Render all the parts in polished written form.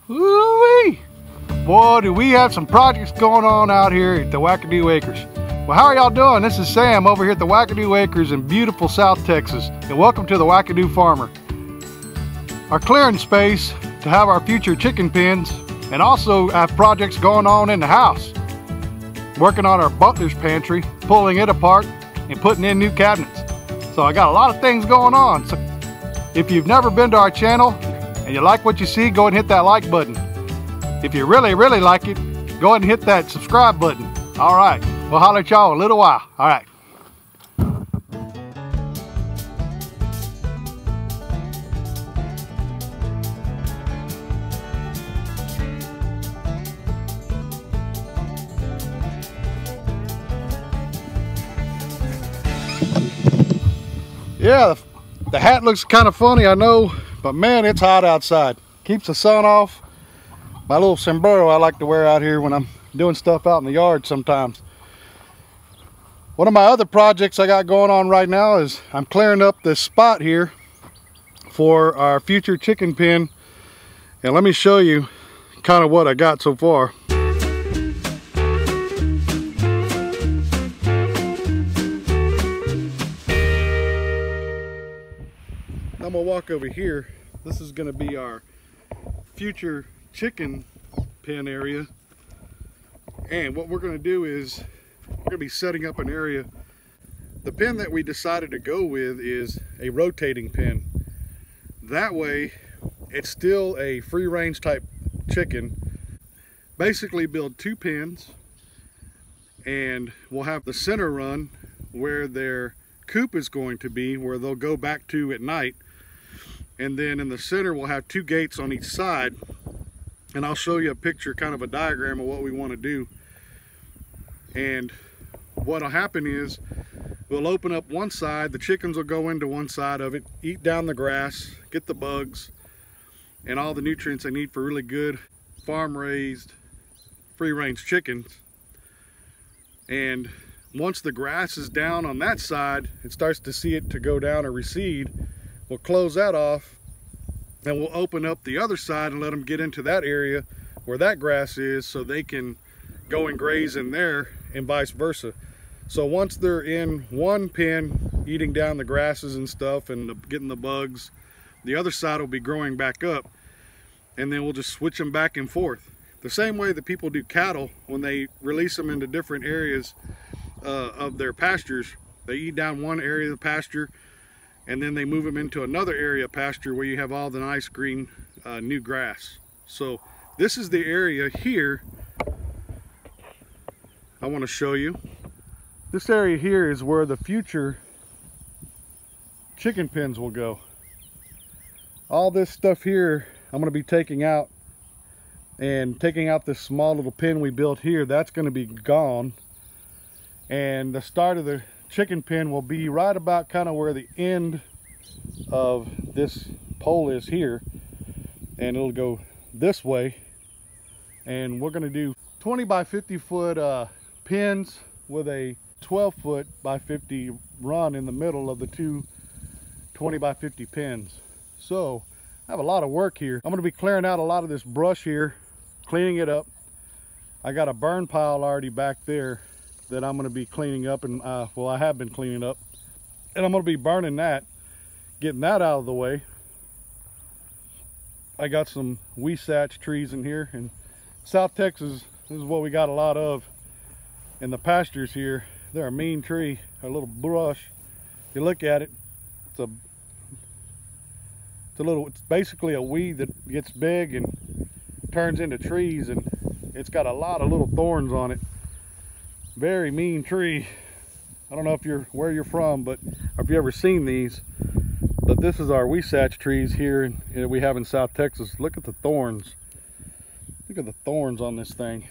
Woo-wee! Boy, do we have some projects going on out here at the Wackadoo Acres. Well, how are y'all doing? This is Sam over here at the Wackadoo Acres in beautiful South Texas, and welcome to the Wackadoo Farmer. Our clearing space to have our future chicken pens, and also have projects going on in the house. Working on our butler's pantry, pulling it apart, and putting in new cabinets. So I got a lot of things going on. So if you've never been to our channel and you like what you see, go ahead and hit that like button. If you really like it, go ahead and hit that subscribe button. All right, we'll holler at y'all in a little while. All right. Yeah, the hat looks kind of funny, I know, but man, it's hot outside. Keeps the sun off. My little sombrero I like to wear out here when I'm doing stuff out in the yard sometimes. One of my other projects I got going on right now is I'm clearing up this spot here for our future chicken pen. And let me show you kind of what I got so far. I'm gonna walk over here. This is gonna be our future chicken pen area. And what we're gonna do is we're gonna be setting up an area. The pen that we decided to go with is a rotating pen. That way, it's still a free range type chicken. Basically build two pens, and we'll have the center run where their coop is going to be, where they'll go back to at night. And then in the center we'll have two gates on each side, and I'll show you a picture, kind of a diagram of what we want to do. And what'll happen is we'll open up one side, the chickens will go into one side of it, eat down the grass, get the bugs and all the nutrients they need for really good farm raised free range chickens. And once the grass is down on that side, it starts to see it to go down or recede, we'll close that off and we'll open up the other side and let them get into that area where that grass is, so they can go and graze in there and vice versa. So once they're in one pen eating down the grasses and stuff and getting the bugs, the other side will be growing back up, and then we'll just switch them back and forth. The same way that people do cattle when they release them into different areas of their pastures. They eat down one area of the pasture, and then they move them into another area of pasture where you have all the nice green new grass. So this is the area here I want to show you. This area here is where the future chicken pens will go. All this stuff here I'm going to be taking out, and taking out this small little pen we built here, that's going to be gone. And the start of the chicken pen will be right about kind of where the end of this pole is here, and it'll go this way. And we're going to do 20 by 50 foot pens with a 12 foot by 50 run in the middle of the two 20 by 50 pens. So I have a lot of work here. I'm going to be clearing out a lot of this brush here, cleaning it up. I got a burn pile already back there that I'm going to be cleaning up, and well, I have been cleaning up, and I'm going to be burning that, getting that out of the way. I got some weesatch trees in here, and South Texas, this is what we got a lot of in the pastures here. They're a mean tree, a little brush. You look at it, it's basically a weed that gets big and turns into trees, and it's got a lot of little thorns on it. Very mean tree. I don't know if where you're from, but if you ever seen these, but this is our weesatch trees here we have in South Texas. Look at the thorns. Look at the thorns on this thing.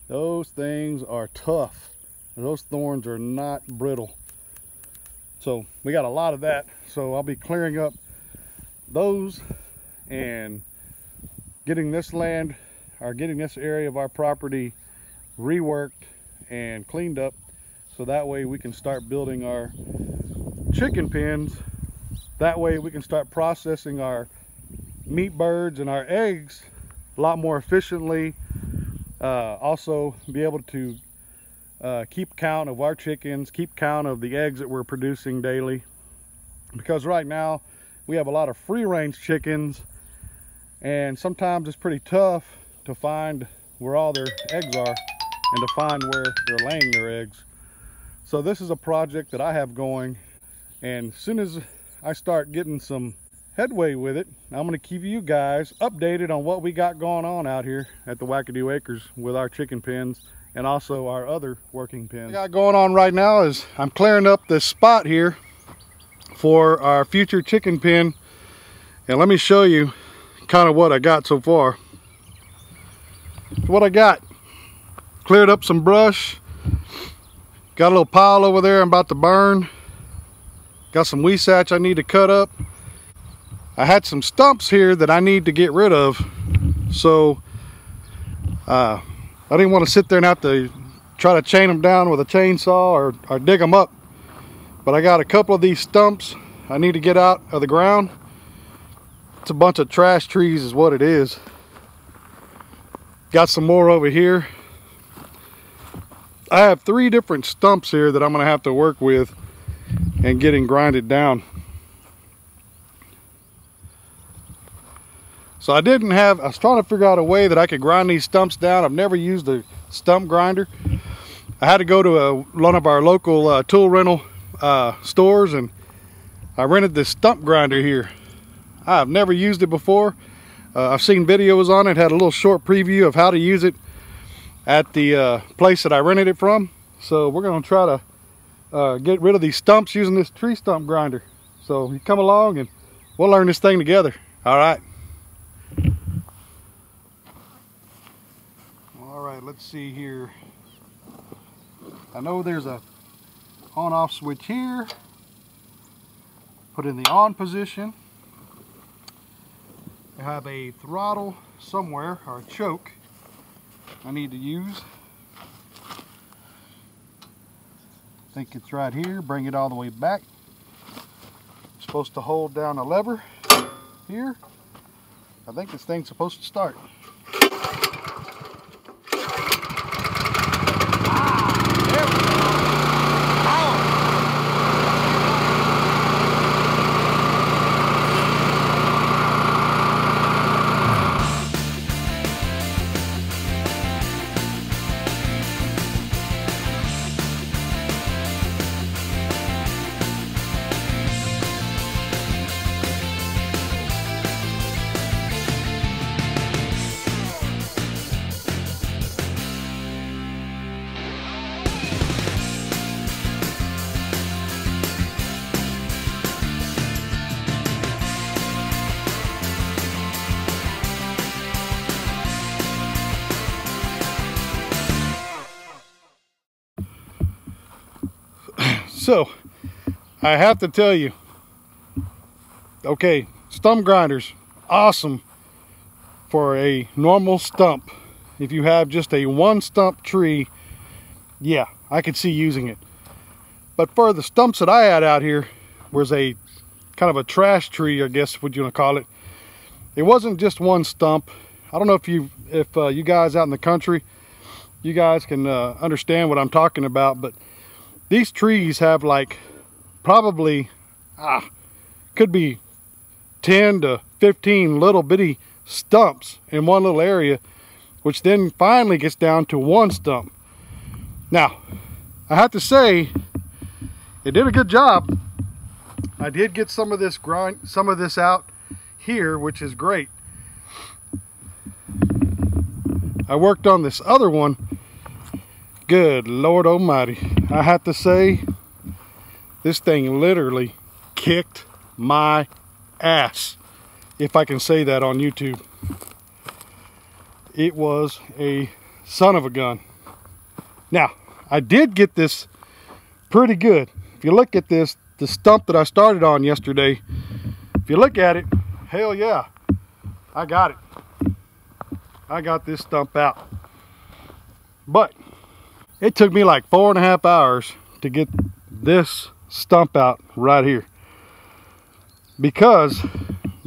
Those things are tough. Those thorns are not brittle. So we got a lot of that. So I'll be clearing up those and getting this land, or getting this area of our property reworked and cleaned up, so that way we can start building our chicken pens. That way we can start processing our meat birds and our eggs a lot more efficiently. Also be able to keep count of our chickens, keep count of the eggs that we're producing daily. Because right now we have a lot of free range chickens, and sometimes it's pretty tough to find where all their eggs are and to find where they're laying their eggs. So this is a project that I have going, and as soon as I start getting some headway with it, I'm going to keep you guys updated on what we got going on out here at the Wackadoo Acres with our chicken pens and also our other working pens. What I got going on right now is I'm clearing up this spot here for our future chicken pen, and let me show you kind of what I got so far. What I got: cleared up some brush, got a little pile over there I'm about to burn, got some weesatch I need to cut up. I had some stumps here that I need to get rid of, so I didn't want to sit there and have to try to chain them down with a chainsaw or dig them up. But I got a couple of these stumps I need to get out of the ground. It's a bunch of trash trees is what it is. Got some more over here. I have 3 different stumps here that I'm going to have to work with and getting grinded down. So I was trying to figure out a way that I could grind these stumps down. I've never used a stump grinder. I had to go to one of our local tool rental stores, and I rented this stump grinder here. I've never used it before. I've seen videos on it, had a little short preview of how to use it at the place that I rented it from. So we're going to try to get rid of these stumps using this tree stump grinder. So you come along and we'll learn this thing together. All right. All right, let's see here. I know there's a on-off switch here. Put in the on position. I have a throttle somewhere, or a choke I need to use. I think it's right here. Bring it all the way back. I'm supposed to hold down a lever here. I think this thing's supposed to start. So I have to tell you, okay, stump grinders, awesome for a normal stump. If you have just a 1 stump tree, yeah, I could see using it. But for the stumps that I had out here was a kind of a trash tree, I guess what you want to call it. It wasn't just 1 stump. I don't know if you guys out in the country, you guys can understand what I'm talking about, but these trees have like probably could be 10 to 15 little bitty stumps in one little area, which then finally gets down to 1 stump. Now I have to say it did a good job. I did get some of this out here, which is great. I worked on this other one. Good Lord Almighty. I have to say, this thing literally kicked my ass, if I can say that on YouTube. It was a son of a gun. Now, I did get this pretty good. If you look at this, the stump that I started on yesterday, if you look at it, hell yeah, I got it. I got this stump out. But it took me like 4.5 hours to get this stump out right here, because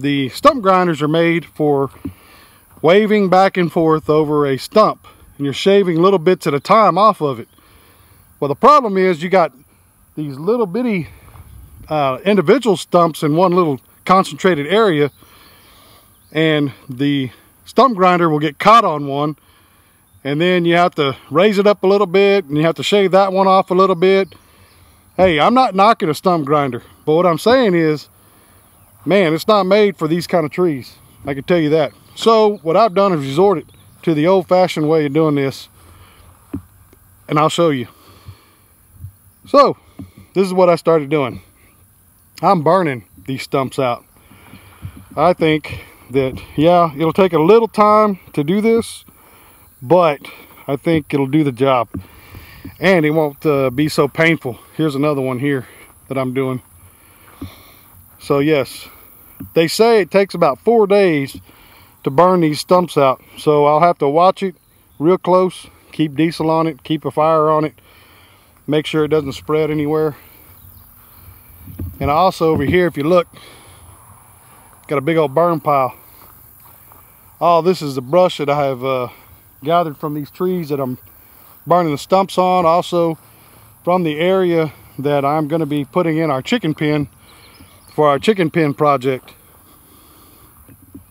the stump grinders are made for waving back and forth over a stump, and you're shaving little bits at a time off of it. Well, the problem is you got these little bitty individual stumps in one little concentrated area, and the stump grinder will get caught on one, and then you have to raise it up a little bit, and you have to shave that one off a little bit. Hey, I'm not knocking a stump grinder, but what I'm saying is, man, it's not made for these kind of trees. I can tell you that. So what I've done is resorted to the old-fashioned way of doing this, and I'll show you. So this is what I started doing. I'm burning these stumps out. I think that, yeah, it'll take a little time to do this, but I think it'll do the job, and it won't be so painful. Here's another one here that I'm doing. So yes, they say it takes about 4 days to burn these stumps out, so I'll have to watch it real close, keep diesel on it, keep a fire on it, make sure it doesn't spread anywhere. And also over here, if you look, got a big old burn pile. Oh, this is the brush that I have gathered from these trees that I'm burning the stumps on, also from the area that I'm going to be putting in our chicken pen for our chicken pen project.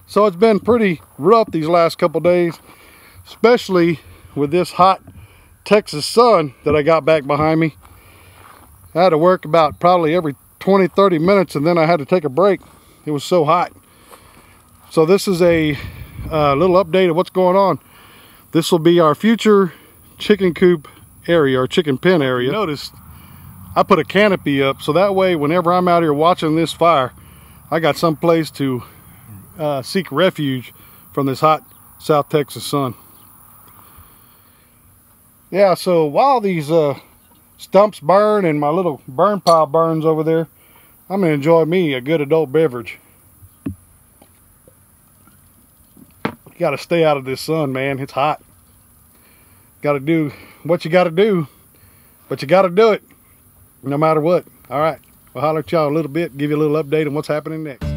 So it's been pretty rough these last couple days, especially with this hot Texas sun that I got back behind me. I had to work about probably every 20-30 minutes, and then I had to take a break. It was so hot. So this is a little update of what's going on. This will be our future chicken coop area, or chicken pen area. Notice I put a canopy up, so that way whenever I'm out here watching this fire, I got some place to seek refuge from this hot South Texas sun. Yeah, so while these stumps burn and my little burn pile burns over there, I'm gonna enjoy me a good adult beverage. You gotta stay out of this sun, man. It's hot. Gotta do what you gotta do, but you gotta do it no matter what. All right, we'll holler at y'all a little bit, give you a little update on what's happening next.